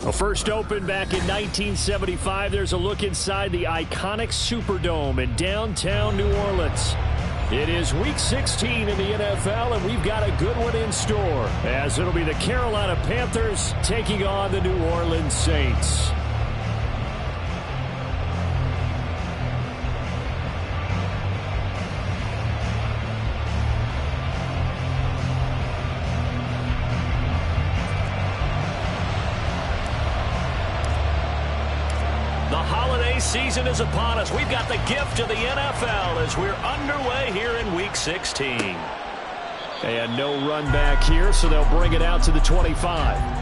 Well, first opened back in 1975, there's a look inside the iconic Superdome in downtown New Orleans. It is Week 16 in the NFL, and we've got a good one in store, as it'll be the Carolina Panthers taking on the New Orleans Saints. Season is upon us. We've got the gift of the NFL as we're underway here in Week 16. And no run back here, so they'll bring it out to the 25.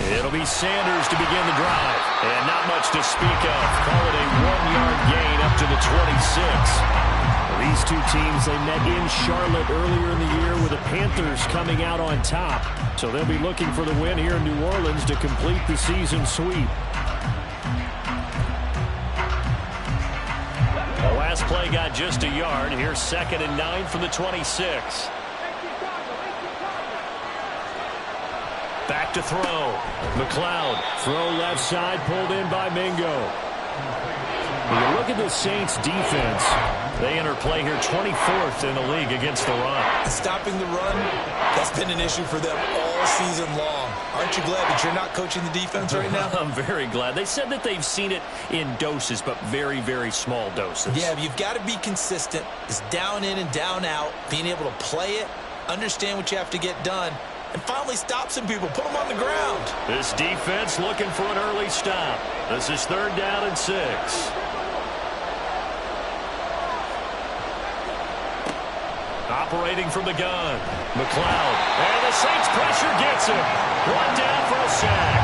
It'll be Sanders to begin the drive. And not much to speak of. Call it a 1-yard gain up to the 26. Well, these two teams, they met in Charlotte earlier in the year with the Panthers coming out on top. So they'll be looking for the win here in New Orleans to complete the season sweep. The last play got just a yard. Here's 2nd and 9 from the 26. Back to throw. McLeod. Throw left side, pulled in by Mingo. When you look at the Saints defense, they enter play here 24th in the league against the run. Stopping the run, that's been an issue for them all season long. Aren't you glad that you're not coaching the defense right now? I'm very glad. They said that they've seen it in doses, but very, very small doses. Yeah, you've got to be consistent. It's down in and down out, being able to play it, understand what you have to get done, and finally stop some people, put them on the ground. This defense looking for an early stop. This is 3rd down and 6. Operating from the gun. McLeod. And the Saints pressure gets him. 1 down for a sack.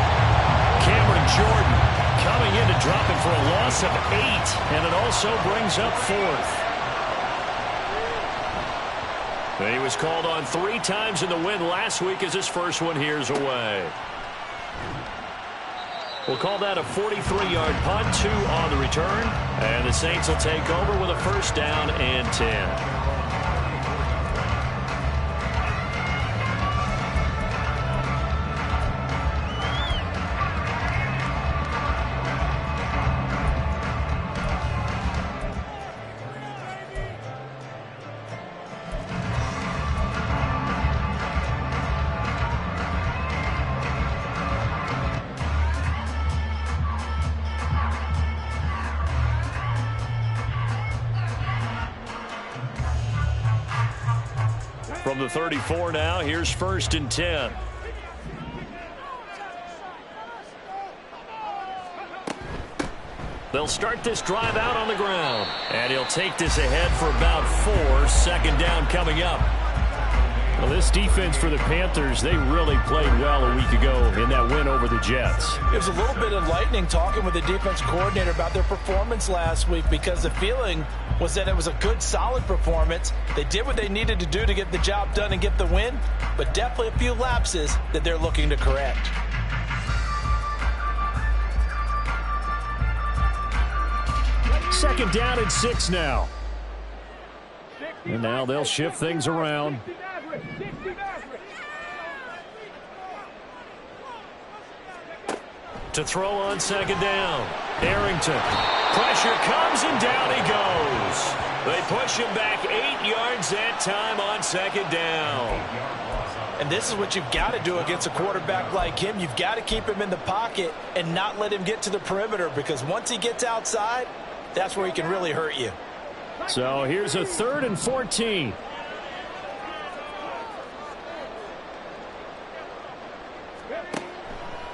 Cameron Jordan coming in to drop him for a loss of 8. And it also brings up 4th. He was called on 3 times in the win last week as his first one here's away. We'll call that a 43-yard punt, 2 on the return. And the Saints will take over with a 1st down and 10. From the 34 now, here's 1st and 10. They'll start this drive out on the ground. And he'll take this ahead for about 4. 2nd down coming up. Well, this defense for the Panthers, they really played well a week ago in that win over the Jets. It was a little bit enlightening talking with the defense coordinator about their performance last week, because the feeling was that it was a good, solid performance. They did what they needed to do to get the job done and get the win, but definitely a few lapses that they're looking to correct. Second down and 6 now. And now they'll shift things around. To throw on 2nd down. Arrington. Pressure comes and down he goes. They push him back 8 yards that time on 2nd down. And this is what you've got to do against a quarterback like him. You've got to keep him in the pocket and not let him get to the perimeter, because once he gets outside, that's where he can really hurt you. So here's a 3rd and 14.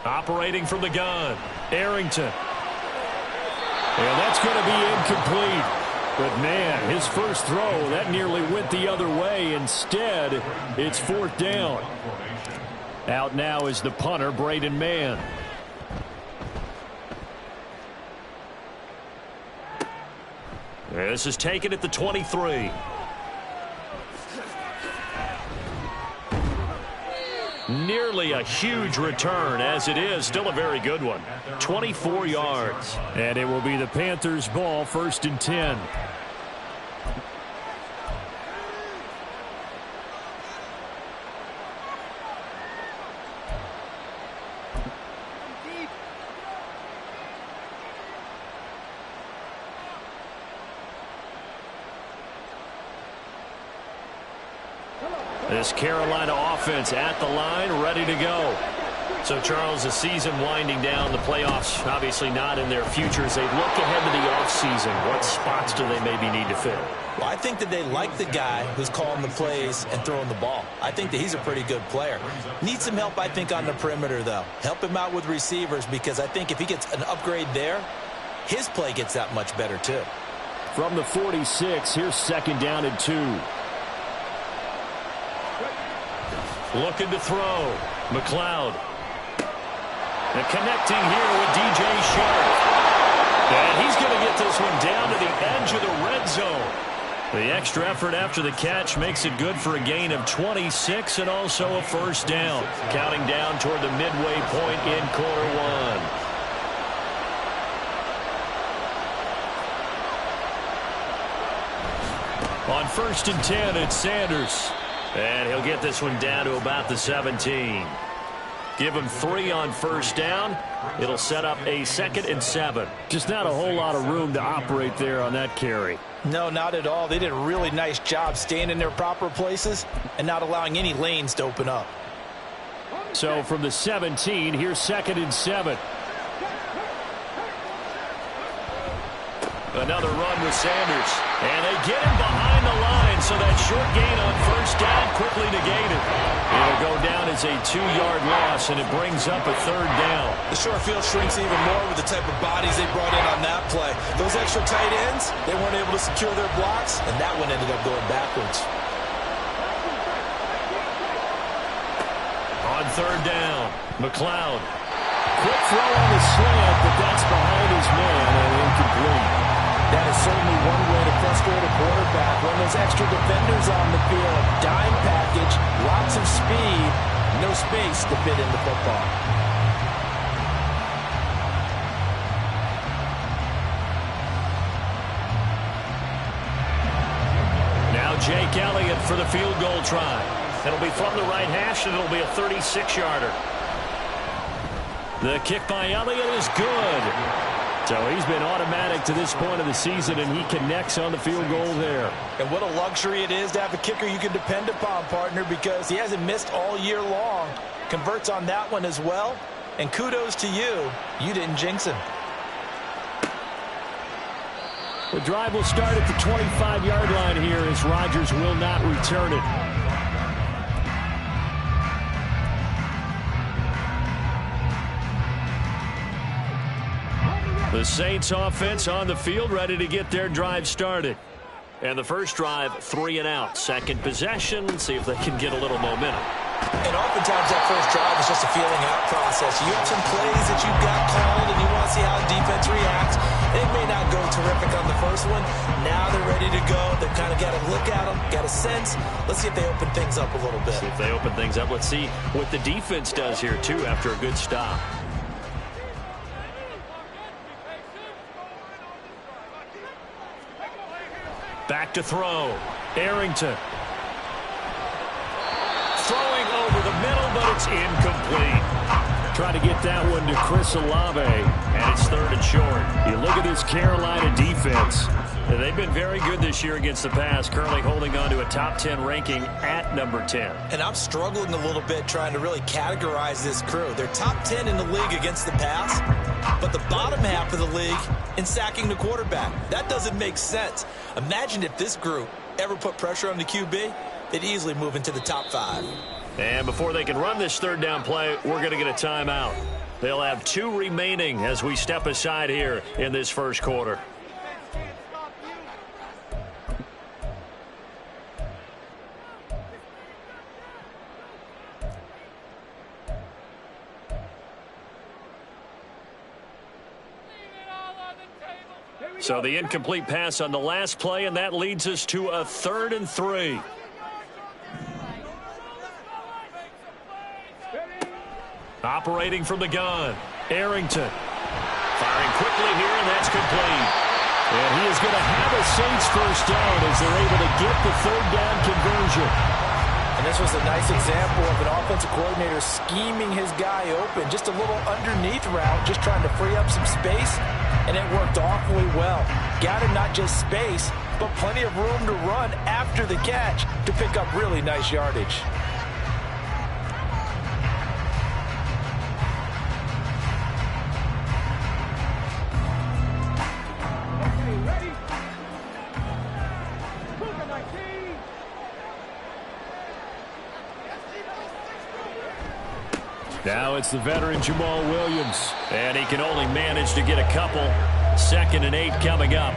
Operating from the gun, Arrington. And that's going to be incomplete. But, man, his first throw, that nearly went the other way. Instead, it's fourth down. Out now is the punter, Braden Mann. This is taken at the 23. Nearly a huge return, as it is still a very good one. 24 yards. And it will be the Panthers' ball, 1st and 10. This Carolina offense at the line, ready to go. So, Charles, the season winding down, the playoffs obviously not in their futures. They look ahead to the offseason. What spots do they maybe need to fill? Well, I think that they like the guy who's calling the plays and throwing the ball. I think that he's a pretty good player. Needs some help, I think, on the perimeter, though. Help him out with receivers, because I think if he gets an upgrade there, his play gets that much better, too. From the 46, here's 2nd down and 2. Looking to throw. McLeod. And connecting here with DJ Sharp. And he's going to get this one down to the edge of the red zone. The extra effort after the catch makes it good for a gain of 26 and also a first down. Counting down toward the midway point in quarter one. On 1st and 10, it's Sanders. And he'll get this one down to about the 17. Give him 3 on first down. It'll set up a 2nd and 7. Just not a whole lot of room to operate there on that carry. No, not at all. They did a really nice job staying in their proper places and not allowing any lanes to open up. So from the 17, here's 2nd and 7. Another run with Sanders. And they get him behind the line, so that short gain on first down quickly negated. It'll go down as a 2-yard loss, and it brings up a 3rd down. The short field shrinks even more with the type of bodies they brought in on that play. Those extra tight ends, they weren't able to secure their blocks, and that one ended up going backwards. On 3rd down, McLeod. Quick throw on the slant, but that's behind his man and incomplete. That is certainly one way to frustrate a quarterback. When there's extra defenders on the field, dime package, lots of speed, no space to fit in the football. Now Jake Elliott for the field goal try. It'll be from the right hash, and it'll be a 36-yarder. The kick by Elliott is good. So he's been automatic to this point of the season, and he connects on the field goal there. And what a luxury it is to have a kicker you can depend upon, partner, because he hasn't missed all year long. Converts on that one as well. And kudos to you. You didn't jinx him. The drive will start at the 25-yard line here as Rodgers will not return it. The Saints offense on the field, ready to get their drive started. And the first drive, 3 and out. Second possession, see if they can get a little momentum. And oftentimes that first drive is just a feeling out process. You have some plays that you've got called and you want to see how the defense reacts. It may not go terrific on the first one. Now they're ready to go. They've kind of got to look at them, got a sense. Let's see if they open things up a little bit. See if they open things up. Let's see what the defense does here, too, after a good stop. Back to throw. Arrington. Throwing over the middle, but it's incomplete. Try to get that one to Chris Olave. And it's 3rd and short. You look at this Carolina defense. And they've been very good this year against the pass, currently holding on to a top 10 ranking at number 10. And I'm struggling a little bit trying to really categorize this crew. They're top 10 in the league against the pass, but the bottom half of the league in sacking the quarterback. That doesn't make sense. Imagine if this group ever put pressure on the QB, they'd easily move into the top 5. And before they can run this 3rd down play, we're going to get a timeout. They'll have 2 remaining as we step aside here in this first quarter. So the incomplete pass on the last play, and that leads us to a 3rd and 3. Operating from the gun, Arrington. Firing quickly here, and that's complete. And he is going to have a Saints first down as they're able to get the 3rd down conversion. And this was a nice example of an offensive coordinator scheming his guy open. Just a little underneath route, just trying to free up some space, and it worked awfully well. Got him not just space, but plenty of room to run after the catch to pick up really nice yardage. Now it's the veteran Jamal Williams. And he can only manage to get a couple. 2nd and 8 coming up.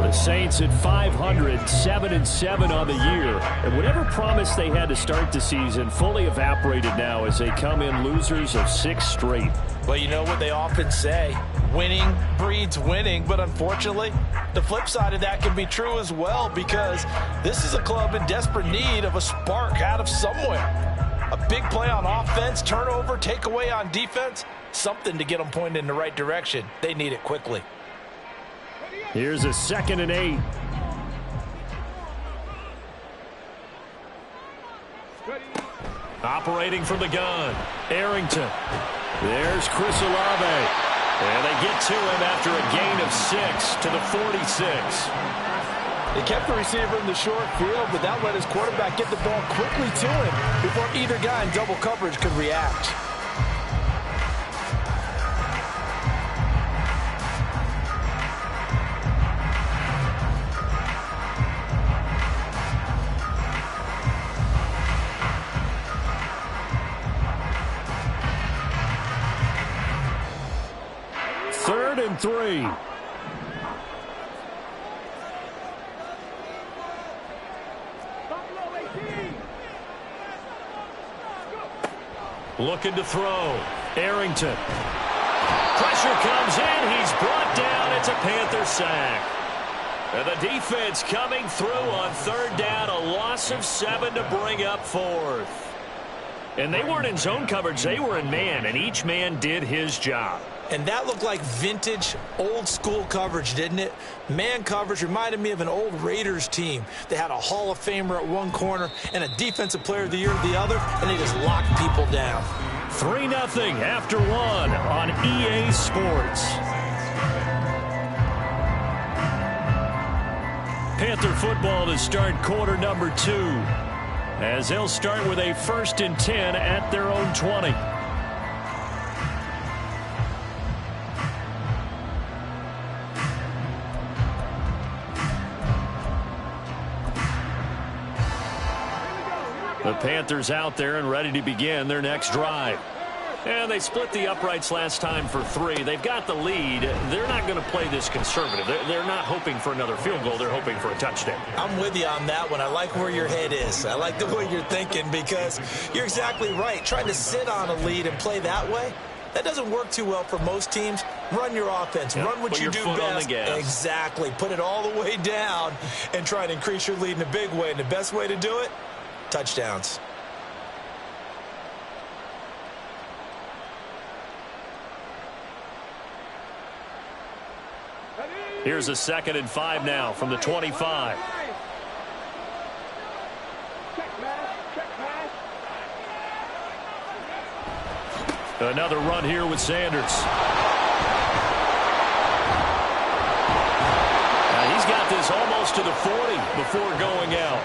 The Saints at 500, 7-7 on the year. And whatever promise they had to start the season fully evaporated now as they come in losers of 6 straight. Well, you know what they often say, winning breeds winning, but unfortunately, the flip side of that can be true as well, because this is a club in desperate need of a spark out of somewhere. A big play on offense, turnover, takeaway on defense, something to get them pointed in the right direction. They need it quickly. Here's a 2nd and 8. Operating from the gun, Arrington. There's Chris Olave. And they get to him after a gain of 6 to the 46. They kept the receiver in the short field, but that let his quarterback get the ball quickly to him before either guy in double coverage could react. Third and 3. Looking to throw. Arrington. Pressure comes in. He's brought down. It's a Panther sack. And the defense coming through on 3rd down. A loss of 7 to bring up 4th. And they weren't in zone coverage. They were in man, and each man did his job. And that looked like vintage, old-school coverage, didn't it? Man coverage reminded me of an old Raiders team. They had a Hall of Famer at one corner and a Defensive Player of the Year at the other, and they just locked people down. 3-0 after 1 on EA Sports. Panther football to start quarter number 2, as they'll start with a 1st and 10 at their own 20. The Panthers out there and ready to begin their next drive. And they split the uprights last time for 3. They've got the lead. They're not going to play this conservative. They're not hoping for another field goal. They're hoping for a touchdown. I'm with you on that one. I like where your head is. I like the way you're thinking, because you're exactly right. Trying to sit on a lead and play that way, that doesn't work too well for most teams. Run your offense. Yep. Run what you do best. On the gas. Exactly. Put it all the way down and try to increase your lead in a big way. And the best way to do it, touchdowns. Here's a 2nd and 5 now from the 25. Another run here with Sanders. Now he's got this almost to the 40 before going out.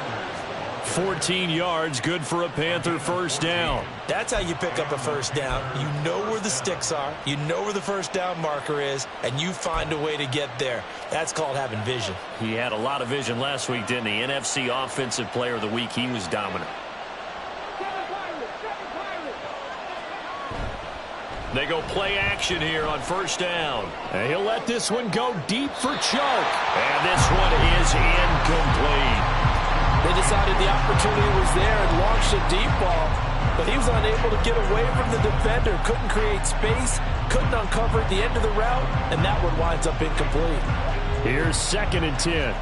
14 yards, good for a Panther first down. That's how you pick up a first down. You know where the sticks are. You know where the first down marker is, and you find a way to get there. That's called having vision. He had a lot of vision last week, didn't he? NFC Offensive Player of the Week. He was dominant. They go play action here on first down. And he'll let this one go deep for Chark. And this one is incomplete. They decided the opportunity was there and launched a deep ball, but he was unable to get away from the defender, couldn't create space, couldn't uncover at the end of the route, and that one winds up incomplete. Here's 2nd and 10.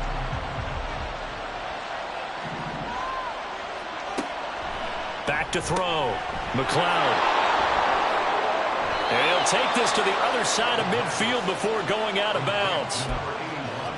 Back to throw. McLeod. And he'll take this to the other side of midfield before going out of bounds.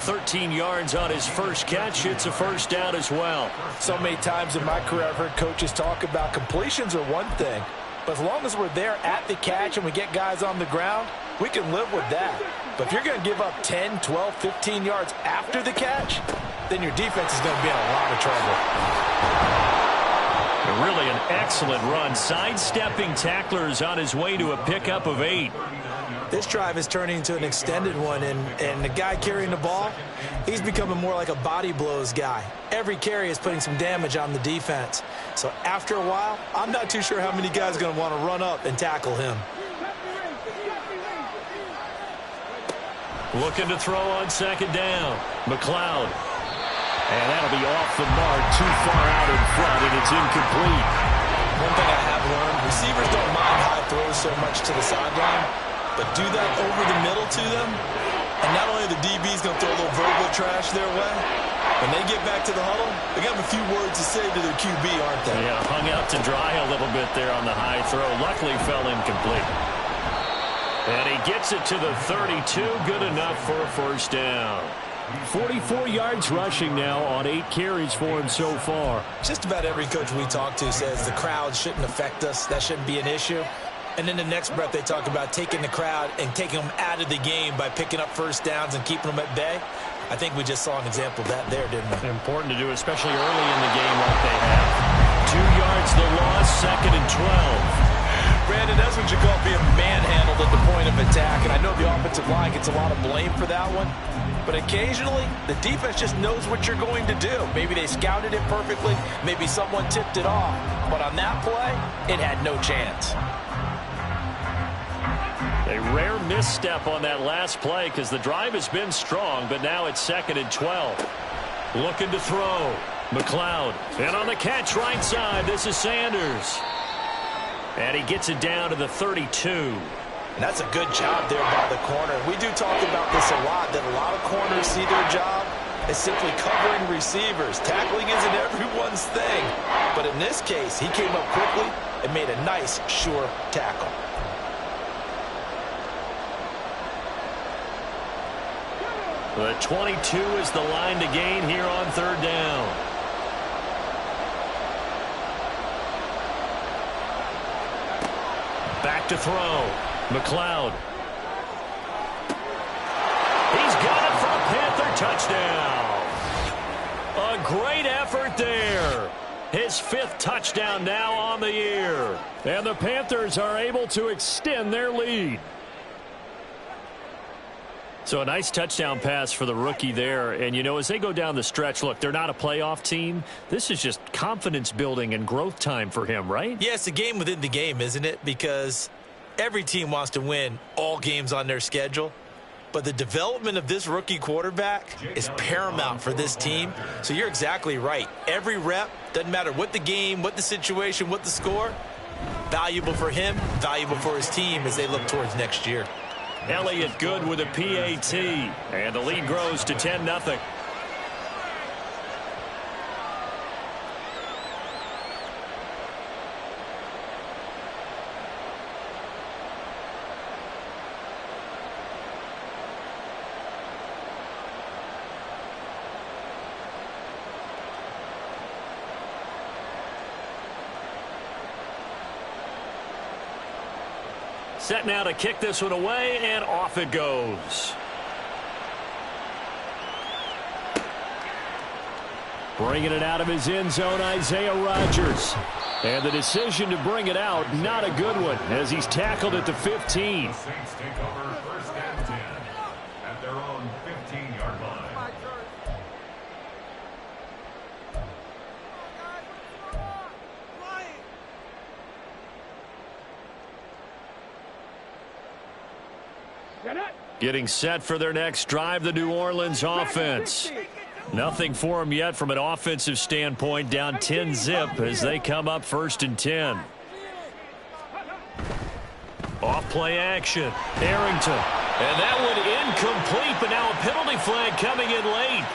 13 yards on his first catch. It's a first down as well. So many times in my career I've heard coaches talk about completions are one thing, but as long as we're there at the catch and we get guys on the ground, we can live with that. But if you're going to give up 10, 12, 15 yards after the catch, then your defense is going to be in a lot of trouble. Really an excellent run. Sidestepping tacklers on his way to a pickup of 8. This drive is turning into an extended one, and the guy carrying the ball, he's becoming more like a body blows guy. Every carry is putting some damage on the defense. So after a while, I'm not too sure how many guys are going to want to run up and tackle him. Looking to throw on 2nd down. McLeod. And that'll be off the mark, too far out in front, and it's incomplete. One thing I have learned, receivers don't mind high throws so much to the sideline, but do that over the middle to them, and not only are the DBs going to throw a little verbal trash their way, when they get back to the huddle, they got a few words to say to their QB, aren't they? Yeah, hung out to dry a little bit there on the high throw. Luckily fell incomplete. And he gets it to the 32, good enough for a first down. 44 yards rushing now on 8 carries for him so far. Just about every coach we talk to says the crowd shouldn't affect us. That shouldn't be an issue. And then the next breath they talk about taking the crowd and taking them out of the game by picking up first downs and keeping them at bay. I think we just saw an example of that there, didn't we? Important to do, especially early in the game like they have. 2 yards the loss, 2nd and 12. Brandon, that's what you call being manhandled at the point of attack, and I know the offensive line gets a lot of blame for that one, but occasionally the defense just knows what you're going to do. Maybe they scouted it perfectly, maybe someone tipped it off, but on that play, it had no chance. A rare misstep on that last play because the drive has been strong, but now it's 2nd and 12. Looking to throw. McLeod. And on the catch right side, this is Sanders. And he gets it down to the 32. And that's a good job there by the corner. We do talk about this a lot, that a lot of corners see their job as simply covering receivers. Tackling isn't everyone's thing. But in this case, he came up quickly and made a nice, sure tackle. The 22 is the line to gain here on 3rd down. Back to throw. McLeod. He's got it for a Panther touchdown. A great effort there. His 5th touchdown now on the year. And the Panthers are able to extend their lead. So a nice touchdown pass for the rookie there. And, you know, as they go down the stretch, look, they're not a playoff team. This is just confidence building and growth time for him, right? Yeah, it's a game within the game, isn't it? Because every team wants to win all games on their schedule. But the development of this rookie quarterback is paramount for this team. So you're exactly right. Every rep, doesn't matter what the game, what the situation, what the score, valuable for him, valuable for his team as they look towards next year. Elliott good with a PAT. And the lead grows to 10-0. Set now to kick this one away, and off it goes. Bringing it out of his end zone, Isaiah Rodgers. And the decision to bring it out, not a good one, as he's tackled at the 15. The Saints take over 1st and 10 at their own 15-yard line. Getting set for their next drive, the New Orleans offense. Nothing for them yet from an offensive standpoint, down 10-zip as they come up 1st and 10. Off play action. Arrington. And that one incomplete, but now a penalty flag coming in late.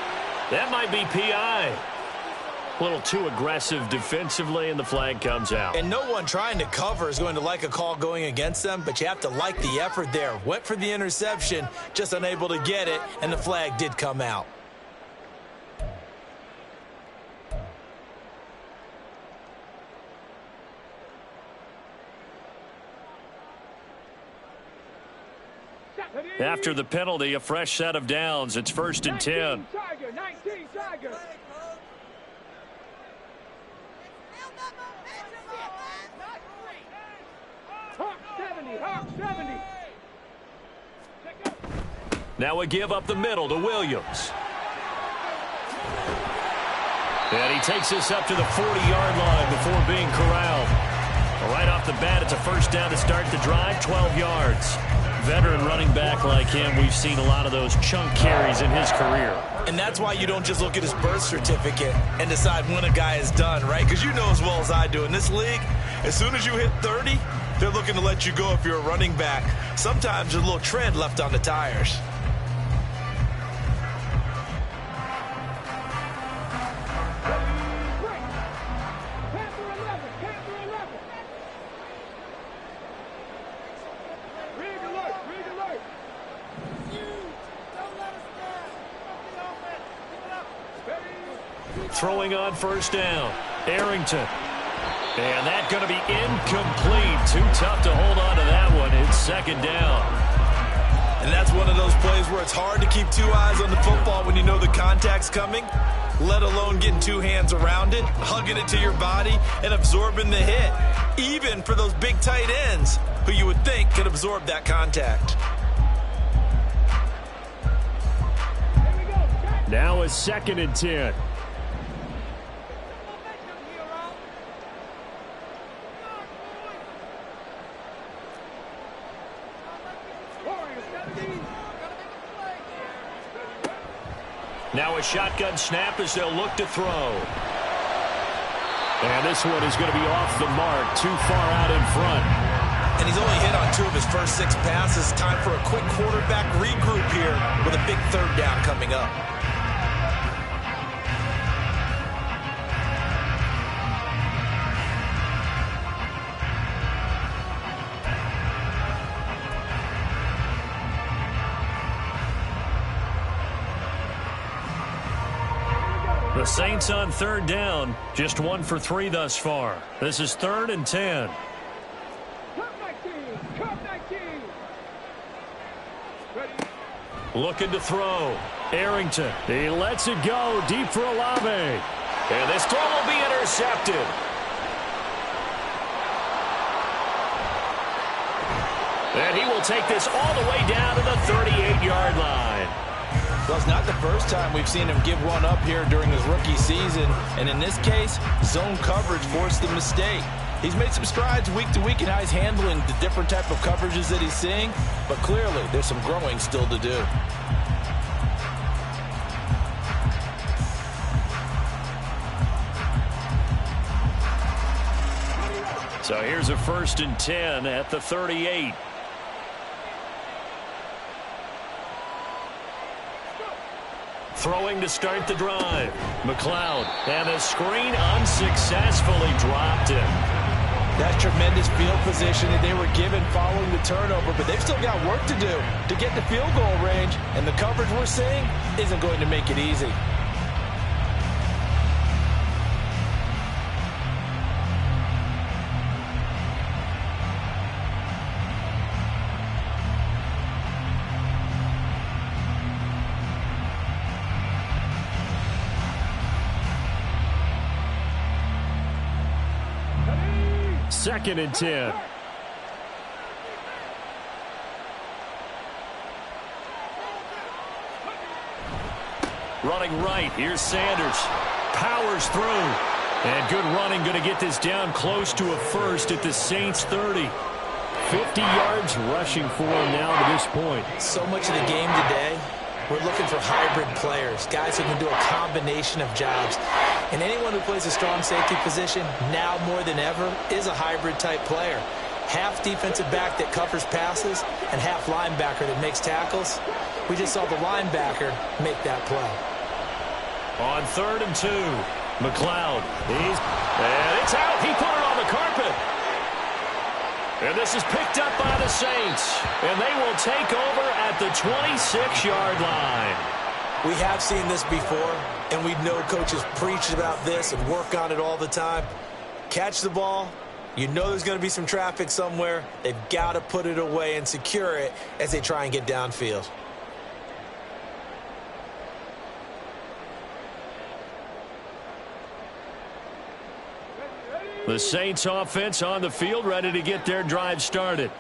That might be PI. A little too aggressive defensively, and the flag comes out. And no one trying to cover is going to like a call going against them, but you have to like the effort there. Went for the interception, just unable to get it, and the flag did come out. After the penalty, a fresh set of downs. It's 1st and 10. Tiger, 19 Tiger. Hawk 70, Hawk 70. Now we give up the middle to Williams. And he takes this up to the 40-yard line before being corralled. Right off the bat, it's a first down to start the drive, 12 yards. Veteran running back like him, we've seen a lot of those chunk carries in his career. And that's why you don't just look at his birth certificate and decide when a guy is done, right? Because you know as well as I do, in this league, as soon as you hit 30, they're looking to let you go if you're a running back. Sometimes there's a little tread left on the tires. Throwing on first down. Arrington. And that's going to be incomplete. Too tough to hold on to that one. It's 2nd down. And that's one of those plays where it's hard to keep 2 eyes on the football when you know the contact's coming, let alone getting 2 hands around it, hugging it to your body, and absorbing the hit. Even for those big tight ends who you would think could absorb that contact. Now a 2nd and 10. Now a shotgun snap as they'll look to throw. And this one is going to be off the mark, too far out in front. And he's only hit on 2 of his first 6 passes. Time for a quick quarterback regroup here with a big 3rd down coming up. The Saints on 3rd down, just 1 for 3 thus far. This is 3rd and 10. Looking to throw. Arrington. He lets it go deep for Olave. And this throw will be intercepted. And he will take this all the way down to the 38-yard line. Well, it's not the first time we've seen him give one up here during his rookie season. And in this case, zone coverage forced the mistake. He's made some strides week to week in how he's handling the different type of coverages that he's seeing. But clearly, there's some growing still to do. So here's a 1st and 10 at the 38. Throwing to start the drive. McLeod. And the screen unsuccessfully dropped him. That's tremendous field position that they were given following the turnover, but they've still got work to do to get to field goal range, and the coverage we're seeing isn't going to make it easy. Second and 10. Running right. Here's Sanders. Powers through. And good running, going to get this down close to a first at the Saints 30. 50 yards rushing for him now to this point. So much of the game today, we're looking for hybrid players, guys who can do a combination of jobs. And anyone who plays a strong safety position, now more than ever, is a hybrid-type player. Half defensive back that covers passes and half linebacker that makes tackles. We just saw the linebacker make that play. On 3rd and 2, McLeod. And it's out. He put it on the carpet. And this is picked up by the Saints. And they will take over at the 26-yard line. We have seen this before, and we know coaches preach about this and work on it all the time. Catch the ball. You know there's going to be some traffic somewhere. They've got to put it away and secure it as they try and get downfield. The Saints offense on the field, ready to get their drive started.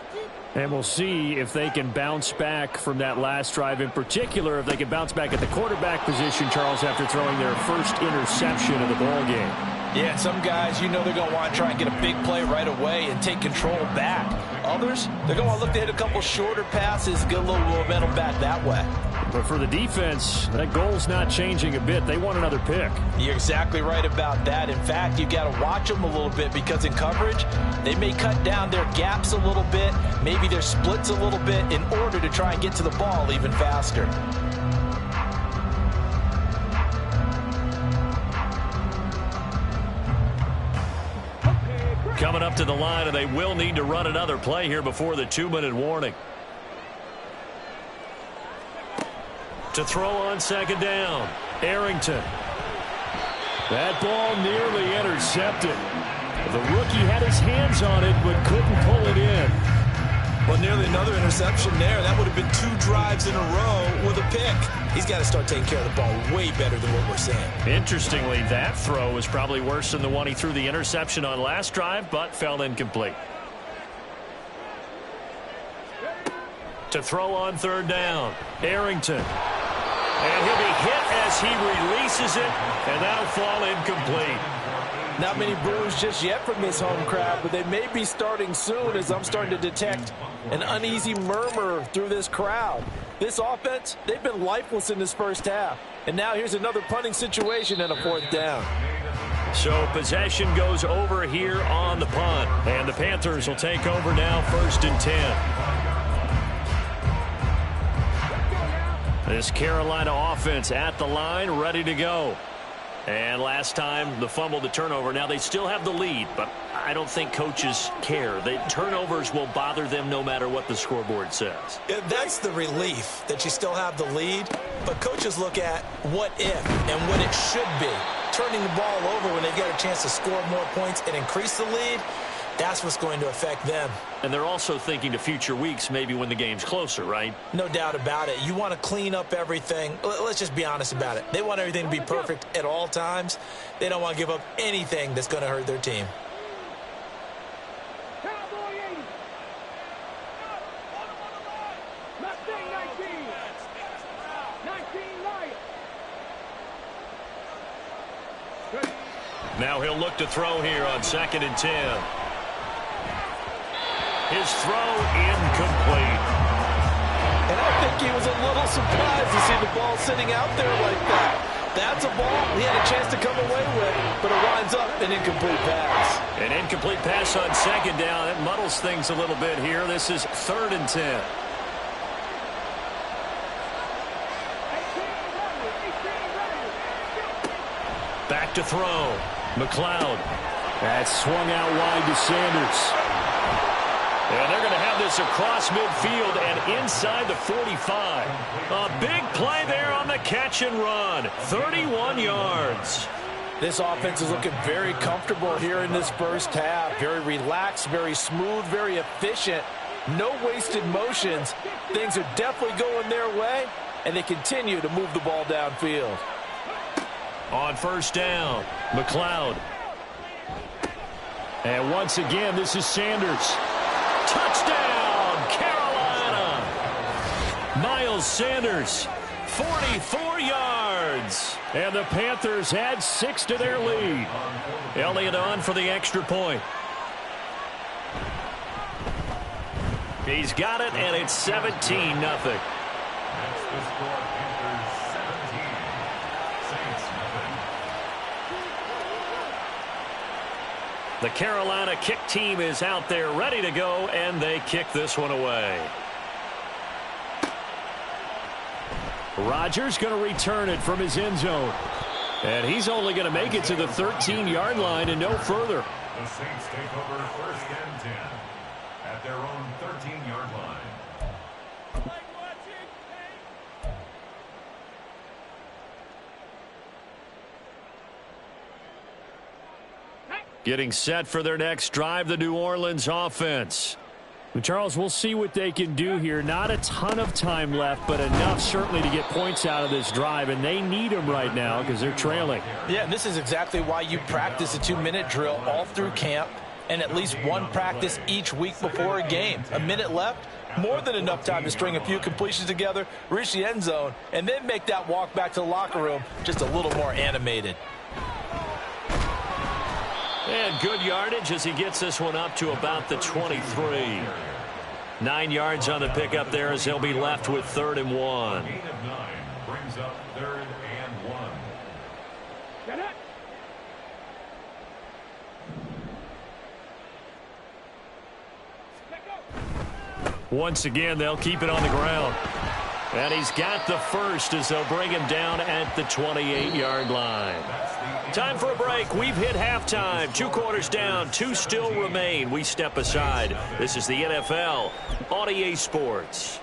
And we'll see if they can bounce back from that last drive, in particular if they can bounce back at the quarterback position, Charles, after throwing their first interception of the ball game. Yeah, some guys, you know they're going to want to try and get a big play right away and take control back. Others, they're going to want to look to hit a couple shorter passes, get a little momentum back that way. But for the defense, that goal's not changing a bit. They want another pick. You're exactly right about that. In fact, you got to watch them a little bit because in coverage, they may cut down their gaps a little bit, maybe their splits a little bit in order to try and get to the ball even faster. Coming up to the line, and they will need to run another play here before the 2-minute warning. To throw on 2nd down, Arrington. That ball nearly intercepted. The rookie had his hands on it but couldn't pull it in. Well, nearly another interception there. That would have been 2 drives in a row with a pick. He's got to start taking care of the ball way better than what we're seeing. Interestingly, that throw was probably worse than the one he threw the interception on last drive, but fell incomplete. To throw on 3rd down, Arrington. And he'll be hit as he releases it, and that'll fall incomplete. Not many boos just yet from this home crowd, but they may be starting soon as I'm starting to detect an uneasy murmur through this crowd. This offense, they've been lifeless in this first half. And now here's another punting situation and a 4th down. So possession goes over here on the punt. And the Panthers will take over now 1st and 10. This Carolina offense at the line, ready to go. And last time, the fumble, the turnover. Now, they still have the lead, but I don't think coaches care. The turnovers will bother them no matter what the scoreboard says. That's the relief, that you still have the lead. But coaches look at what if and what it should be. Turning the ball over when they get a chance to score more points and increase the lead, that's what's going to affect them. And they're also thinking to future weeks, maybe when the game's closer, right? No doubt about it. You want to clean up everything. Let's just be honest about it. They want everything to be perfect at all times. They don't want to give up anything that's going to hurt their team. Cowboy 80. Mustang 19. 19 Lions. Now he'll look to throw here on 2nd and 10. His throw incomplete. And I think he was a little surprised to see the ball sitting out there like that. That's a ball he had a chance to come away with, but it winds up an incomplete pass. An incomplete pass on 2nd down. It muddles things a little bit here. This is 3rd and 10. Back to throw. McLeod. That swung out wide to Sanders. And they're going to have this across midfield and inside the 45. A big play there on the catch and run. 31 yards. This offense is looking very comfortable here in this first half. Very relaxed, very smooth, very efficient. No wasted motions. Things are definitely going their way, and they continue to move the ball downfield. On 1st down, McLeod. And once again, this is Sanders. Touchdown, Carolina! Miles Sanders, 44 yards. And the Panthers add 6 to their lead. Elliott on for the extra point. He's got it, and it's 17-0. That's the score. Panthers 17. Saints nothing. The Carolina kick team is out there ready to go, and they kick this one away. Rodgers going to return it from his end zone. And he's only going to make it to the 13-yard line and no further. The Saints take over 1st and 10 at their own 13-yard line. Getting set for their next drive, the New Orleans offense. Charles, we'll see what they can do here. Not a ton of time left, but enough certainly to get points out of this drive, and they need them right now because they're trailing. Yeah, and this is exactly why you practice a 2-minute drill all through camp and at least one practice each week before a game. A minute left, more than enough time to string a few completions together, reach the end zone, and then make that walk back to the locker room just a little more animated. And good yardage as he gets this one up to about the 23. 9 yards on the pickup there as they'll be left with 3rd and 1. Gain of 9 brings up 3rd and 1. Get it. Once again, they'll keep it on the ground. And he's got the first as they'll bring him down at the 28-yard line. Time for a break. We've hit halftime. 2 quarters down. 2 still remain. We step aside. This is the NFL on EA Sports.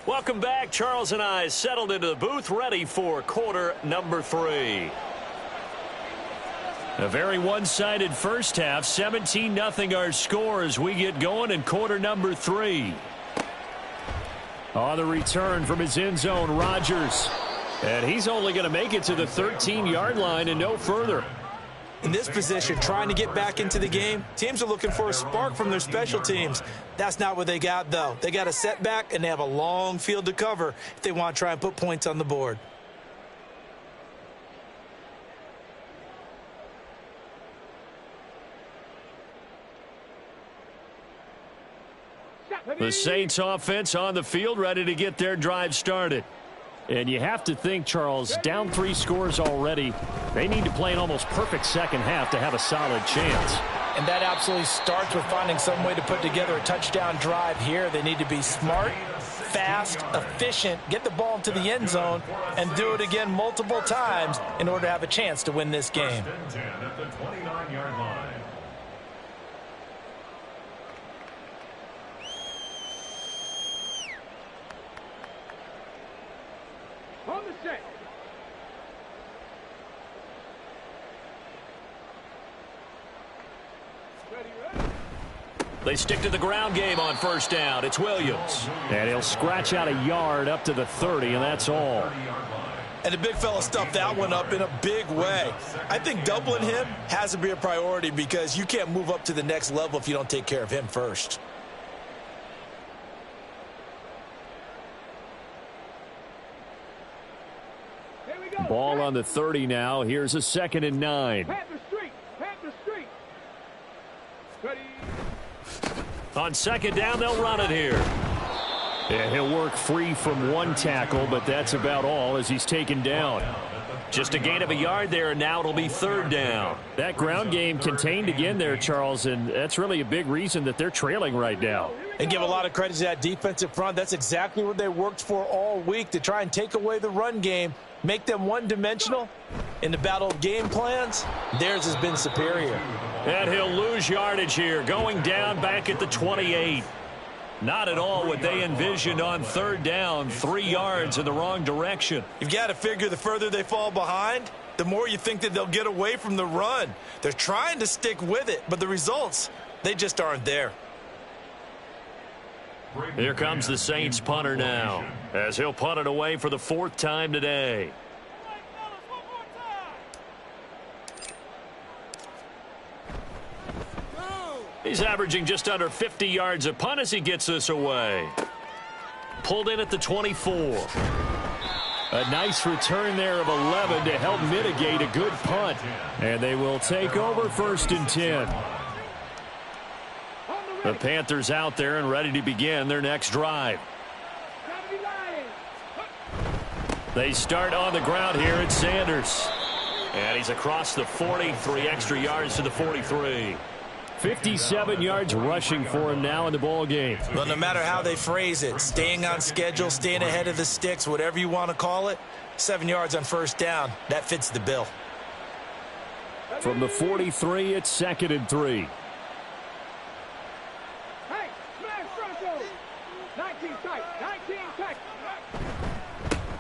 Welcome back. Charles and I settled into the booth ready for quarter number 3. A very one-sided first half. 17-0 our score as we get going in quarter number 3. On the return from his end zone, Rodgers. And he's only going to make it to the 13-yard line and no further. In this position, trying to get back into the game, teams are looking for a spark from their special teams. That's not what they got, though. They got a setback, and they have a long field to cover if they want to try and put points on the board. The Saints offense on the field ready to get their drive started. And you have to think, Charles, down 3 scores already. They need to play an almost perfect second half to have a solid chance. And that absolutely starts with finding some way to put together a touchdown drive here. They need to be smart, fast, efficient, get the ball into the end zone, and do it again multiple times in order to have a chance to win this game. 1st and 10 at the 29-yard line. On the set. Ready, ready. They stick to the ground game on 1st down. It's Williams. And he'll scratch out a yard up to the 30, and that's all. And the big fella stuffed that one up in a big way. I think doubling him has to be a priority because you can't move up to the next level if you don't take care of him first. Here we go. Ball on the 30 now. Here's a 2nd and 9. Panther Street. Panther Street. Ready. On 2nd down, they'll run it here. And he'll work free from 1 tackle, but that's about all as he's taken down. Just a gain of a yard there, and now it'll be 3rd down. That ground game contained again there, Charles, and that's really a big reason that they're trailing right now. And give a lot of credit to that defensive front. That's exactly what they worked for all week, to try and take away the run game, make them one-dimensional. In the battle of game plans, theirs has been superior. And he'll lose yardage here, going down back at the 28. Not at all what they envisioned on 3rd down, 3 yards in the wrong direction. You've got to figure the further they fall behind, the more you think that they'll get away from the run. They're trying to stick with it, but the results, they just aren't there. Here comes the Saints punter now, as he'll punt it away for the 4th time today. He's averaging just under 50 yards a punt as he gets this away. Pulled in at the 24. A nice return there of 11 to help mitigate a good punt. And they will take over 1st and 10. The Panthers out there and ready to begin their next drive. They start on the ground here at Sanders. And he's across the 40, 3 extra yards to the 43. 57 yards rushing for him now in the ball game. Well, no matter how they phrase it, staying on schedule, staying ahead of the sticks, whatever you want to call it, 7 yards on 1st down, that fits the bill. From the 43, it's 2nd and 3. Hey, smash Bronco. 19 tight, 19 tight.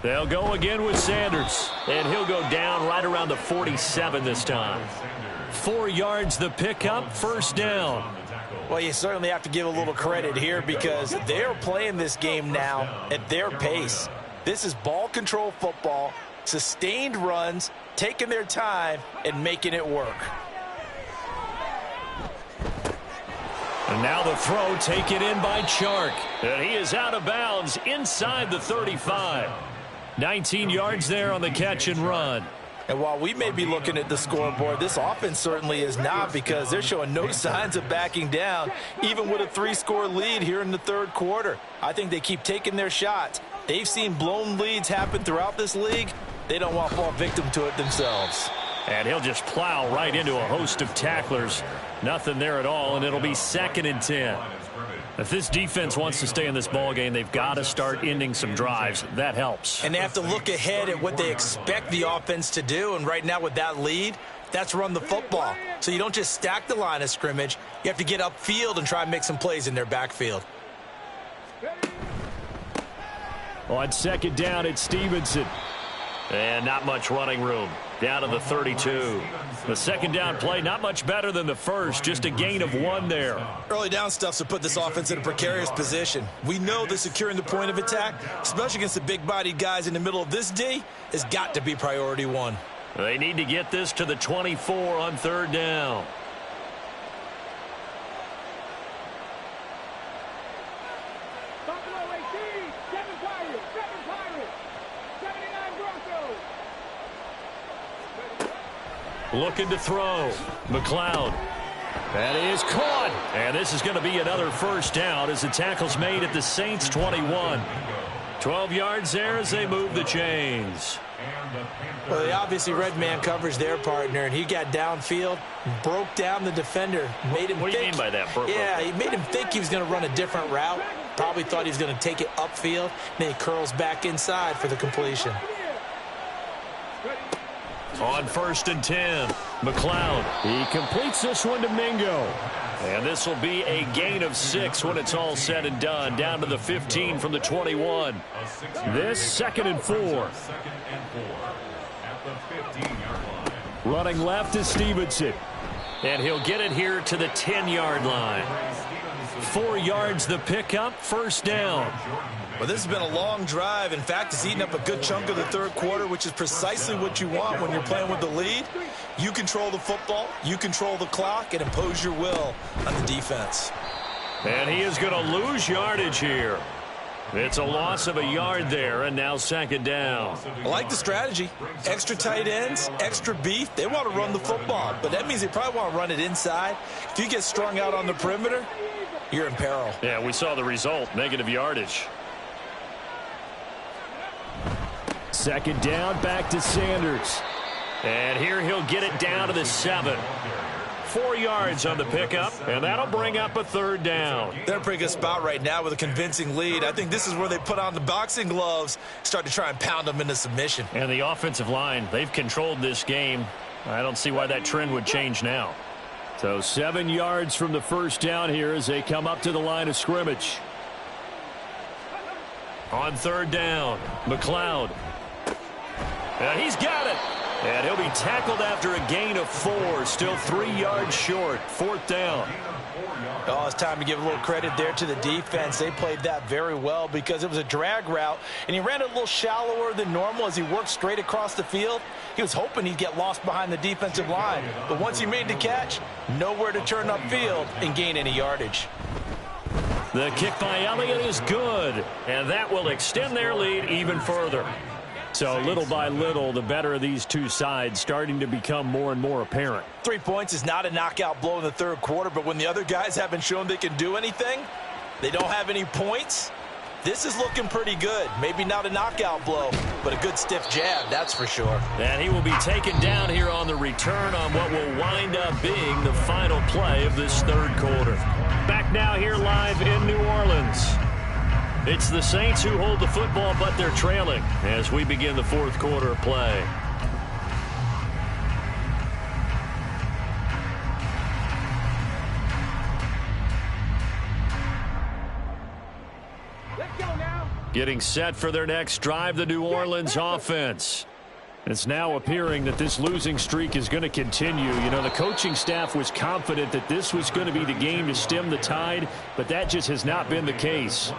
They'll go again with Sanders, and he'll go down right around the 47 this time. 4 yards the pickup, 1st down. Well, you certainly have to give a little credit here because they're playing this game now at their pace. This is ball control football, sustained runs, taking their time, and making it work. And now the throw taken in by Chark. And he is out of bounds inside the 35. 19 yards there on the catch and run. And while we may be looking at the scoreboard, this offense certainly is not because they're showing no signs of backing down, even with a 3-score lead here in the 3rd quarter. I think they keep taking their shots. They've seen blown leads happen throughout this league. They don't want to fall victim to it themselves. And he'll just plow right into a host of tacklers. Nothing there at all, and it'll be 2nd and 10. If this defense wants to stay in this ball game, they've got to start ending some drives. That helps. And they have to look ahead at what they expect the offense to do. And right now with that lead, that's run the football. So you don't just stack the line of scrimmage. You have to get upfield and try and make some plays in their backfield. On 2nd down, it's Stevenson. And not much running room. Down to the 32. The 2nd down play, not much better than the first. Just a gain of 1 there. Early down stuff's to put this offense in a precarious position. We know that securing the point of attack, especially against the big-bodied guys in the middle of this D, has got to be priority 1. They need to get this to the 24 on 3rd down. Buffalo 18, 7 Pirates, 79 Broncos. Looking to throw. McLeod. That is caught. And this is going to be another 1st down as the tackle's made at the Saints 21. 12 yards there as they move the chains. Well, they obviously red man coverage their partner, and he got downfield, broke down the defender, made him What do you think, mean by that? Yeah, he made him think he was going to run a different route. Probably thought he was going to take it upfield. Then he curls back inside for the completion. On 1st and 10, McLeod. He completes this one to Mingo. And this will be a gain of 6 when it's all said and done. Down to the 15 from the 21. This 2nd and 4. Running left is Stevenson. And he'll get it here to the 10-yard line. 4 yards the pickup, 1st down. Well, this has been a long drive. In fact, it's eaten up a good chunk of the 3rd quarter, which is precisely what you want when you're playing with the lead. You control the football, you control the clock, and impose your will on the defense. And he is going to lose yardage here. It's a loss of a yard there, and now 2nd down. I like the strategy. Extra tight ends, extra beef. They want to run the football, but that means they probably want to run it inside. If you get strung out on the perimeter, you're in peril. Yeah, we saw the result, negative yardage. 2nd down, back to Sanders. And here he'll get it down to the 7. 4 yards on the pickup, and that'll bring up a 3rd down. They're in a pretty good spot right now with a convincing lead. I think this is where they put on the boxing gloves, start to try and pound them into submission. And the offensive line, they've controlled this game. I don't see why that trend would change now. So 7 yards from the 1st down here as they come up to the line of scrimmage. On 3rd down, McLeod. And he's got it. And he'll be tackled after a gain of 4. Still 3 yards short. 4th down. Oh, it's time to give a little credit there to the defense. They played that very well because it was a drag route, and he ran it a little shallower than normal as he worked straight across the field. He was hoping he'd get lost behind the defensive line. But once he made the catch, nowhere to turn upfield and gain any yardage. The kick by Elliott is good, and that will extend their lead even further. So little by little, the better of these two sides starting to become more and more apparent. 3 points is not a knockout blow in the third quarter, but when the other guys haven't shown they can do anything, they don't have any points, this is looking pretty good. Maybe not a knockout blow, but a good stiff jab, that's for sure. And he will be taken down here on the return on what will wind up being the final play of this third quarter. Back now here live in New Orleans. It's the Saints who hold the football, but they're trailing as we begin the fourth quarter of play. Let's go now. Getting set for their next drive, the New Orleans offense. It's now appearing that this losing streak is going to continue. You know, the coaching staff was confident that this was going to be the game to stem the tide, but that just has not been the case.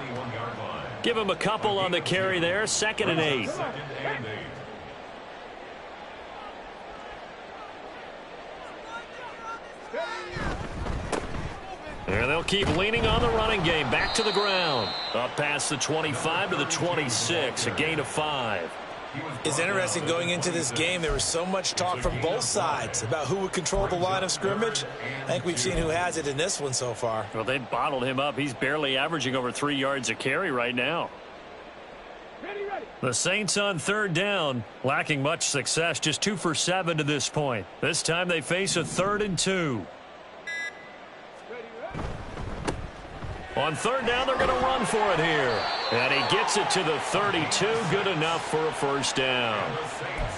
Give him a couple on the carry there, 2nd and 8. And they'll keep leaning on the running game. Back to the ground. Up past the 25 to the 26, a gain of 5. It's interesting going into this game. There was so much talk from both sides about who would control the line of scrimmage. I think we've seen who has it in this one so far. Well, they bottled him up. He's barely averaging over 3 yards a carry right now. Ready, ready. The Saints on 3rd down, lacking much success, just 2 for 7 to this point. This time they face a 3rd and 2. On 3rd down, they're going to run for it here. And he gets it to the 32, good enough for a 1st down.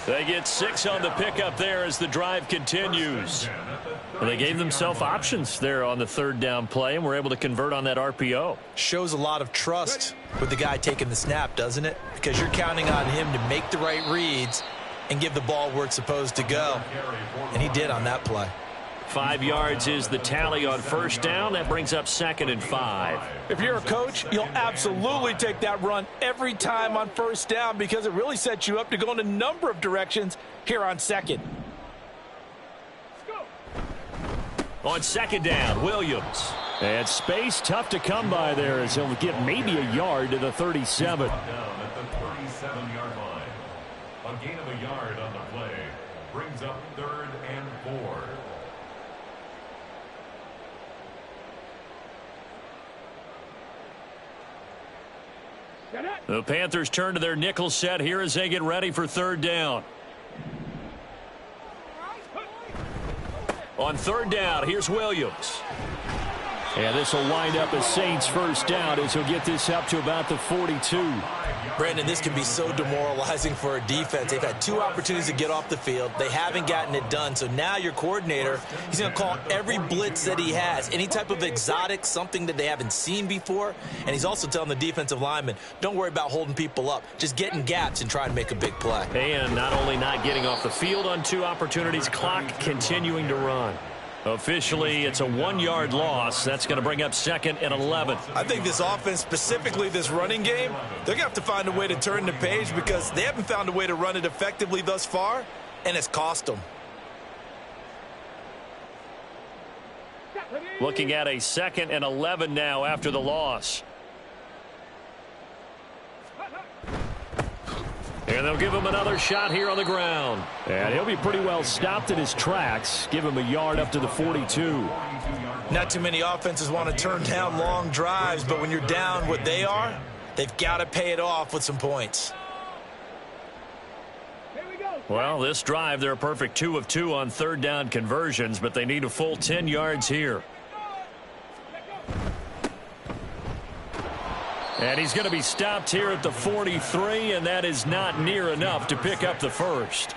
They get 6 on the pickup there as the drive continues. Well, they gave themselves options there on the 3rd down play and were able to convert on that RPO. Shows a lot of trust with the guy taking the snap, doesn't it? Because you're counting on him to make the right reads and give the ball where it's supposed to go. And he did on that play. 5 yards is the tally on 1st down. That brings up 2nd and 5. If you're a coach, you'll absolutely take that run every time on 1st down because it really sets you up to go in a number of directions here on 2nd. On 2nd down, Williams. And space tough to come by there as he'll get maybe a yard to the 37. Down at the 37-yard line. A gain of a yard on the play brings up 3rd and 4. The Panthers turn to their nickel set here as they get ready for 3rd down. On 3rd down, here's Williams. And this will wind up a Saints 1st down as he'll get this up to about the 42. Brandon, this can be so demoralizing for a defense. They've had 2 opportunities to get off the field. They haven't gotten it done. So now your coordinator, he's going to call every blitz that he has, any type of exotic, something that they haven't seen before. And he's also telling the defensive lineman, don't worry about holding people up. Just get in gaps and try to make a big play. And not only not getting off the field on 2 opportunities, clock continuing to run. Officially, it's a 1-yard loss. That's going to bring up 2nd and 11. I think this offense, specifically this running game, they're going to have to find a way to turn the page because they haven't found a way to run it effectively thus far, and it's cost them. Looking at a 2nd and 11 now after the loss. And they'll give him another shot here on the ground. And he'll be pretty well stopped in his tracks. Give him a yard up to the 42. Not too many offenses want to turn down long drives, but when you're down what they are, they've got to pay it off with some points. Well, this drive, they're a perfect 2 of 2 on 3rd down conversions, but they need a full 10 yards here. And he's going to be stopped here at the 43, and that is not near enough to pick up the 1st.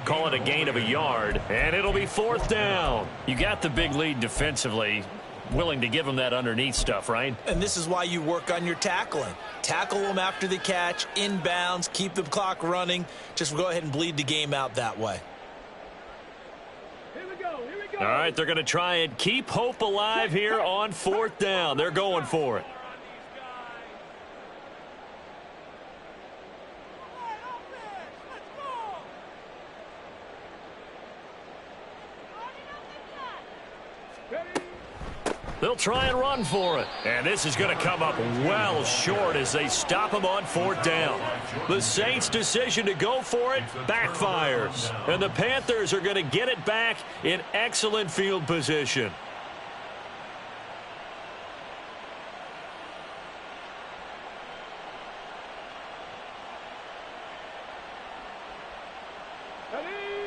Call it a gain of a yard, and it'll be 4th down. You got the big lead defensively. Willing to give them that underneath stuff, right? And this is why you work on your tackling. Tackle them after the catch, inbounds, keep the clock running. Just go ahead and bleed the game out that way. Here we go. All right, they're going to try and keep hope alive here on 4th down. They're going for it. They'll try and run for it. And this is going to come up well short as they stop him on 4th down. The Saints' decision to go for it backfires. And the Panthers are going to get it back in excellent field position.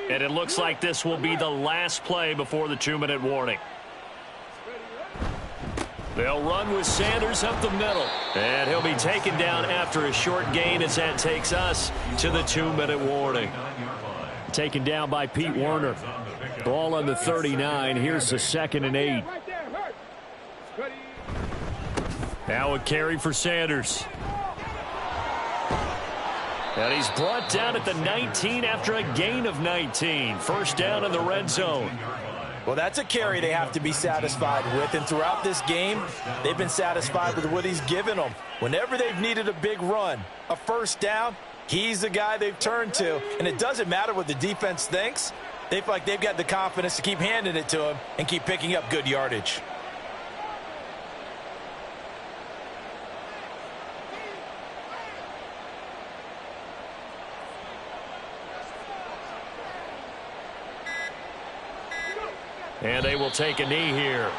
And it looks like this will be the last play before the 2-minute warning. They'll run with Sanders up the middle. And he'll be taken down after a short gain as that takes us to the 2-minute warning. Taken down by Pete Werner. Ball on the 39. Here's the 2nd and 8. Now a carry for Sanders. And he's brought down at the 19 after a gain of 19. 1st down in the red zone. Well, that's a carry they have to be satisfied with. And throughout this game, they've been satisfied with what he's given them. Whenever they've needed a big run, a 1st down, he's the guy they've turned to. And it doesn't matter what the defense thinks. They feel like they've got the confidence to keep handing it to him and keep picking up good yardage. And they will take a knee here.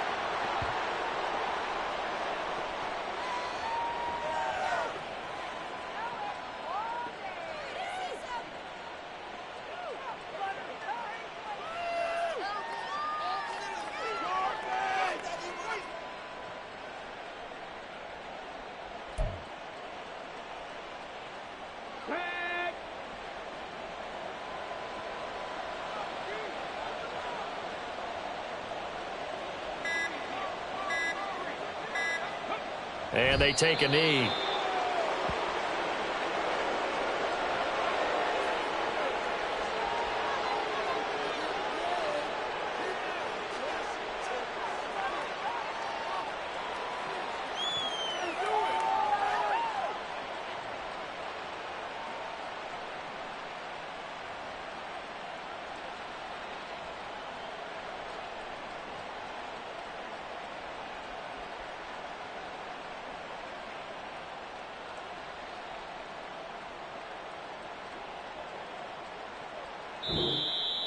And they take a knee.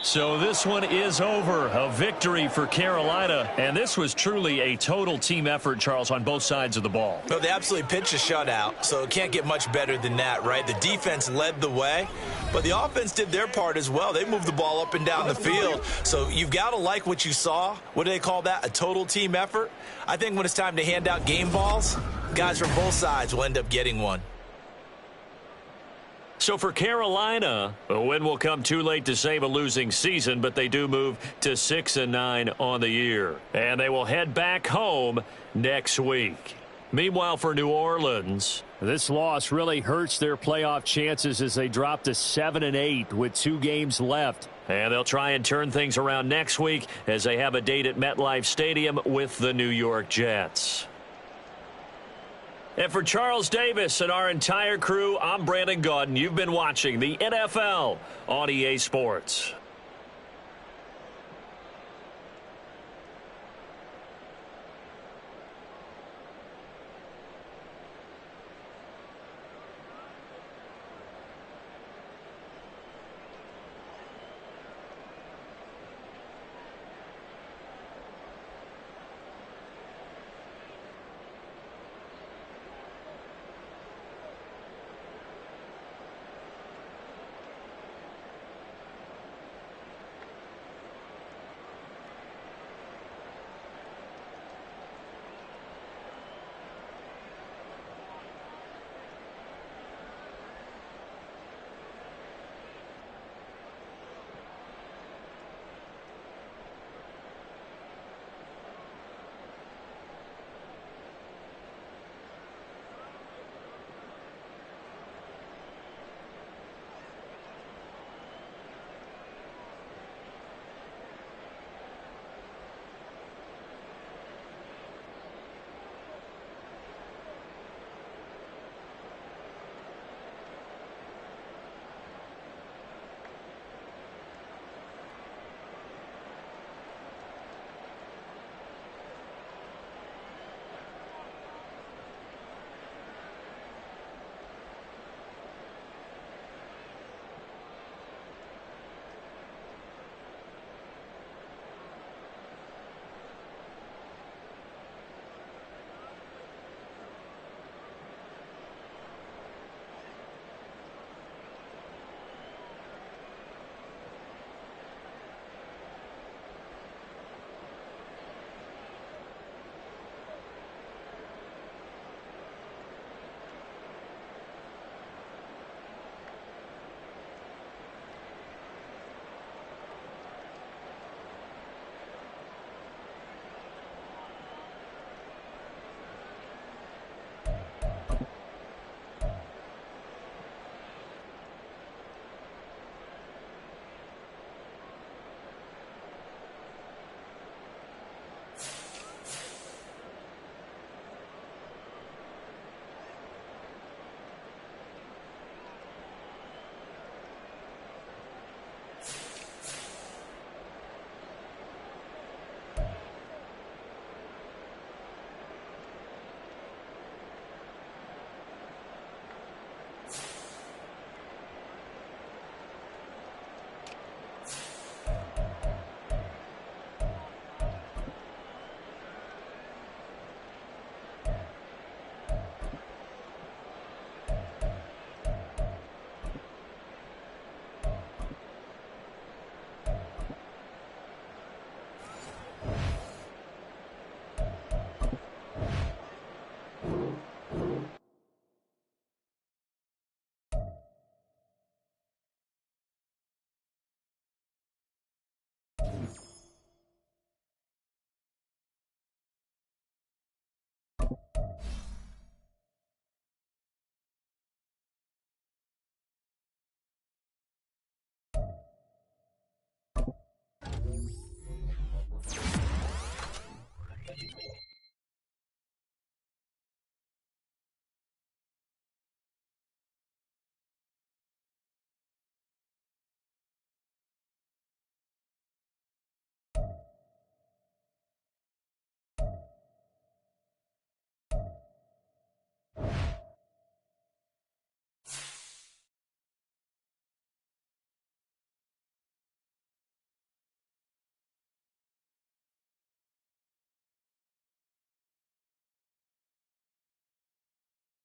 So this one is over. A victory for Carolina. And this was truly a total team effort, Charles, on both sides of the ball. Well, they absolutely pitched a shutout, so it can't get much better than that, right? The defense led the way, but the offense did their part as well. They moved the ball up and down the field. So you've got to like what you saw. What do they call that? A total team effort? I think when it's time to hand out game balls, guys from both sides will end up getting one. So for Carolina, a win will come too late to save a losing season, but they do move to 6-9 on the year. And they will head back home next week. Meanwhile, for New Orleans, this loss really hurts their playoff chances as they drop to 7-8 with 2 games left. And they'll try and turn things around next week as they have a date at MetLife Stadium with the New York Jets. And for Charles Davis and our entire crew, I'm Brandon Gaudin. You've been watching the NFL on EA Sports.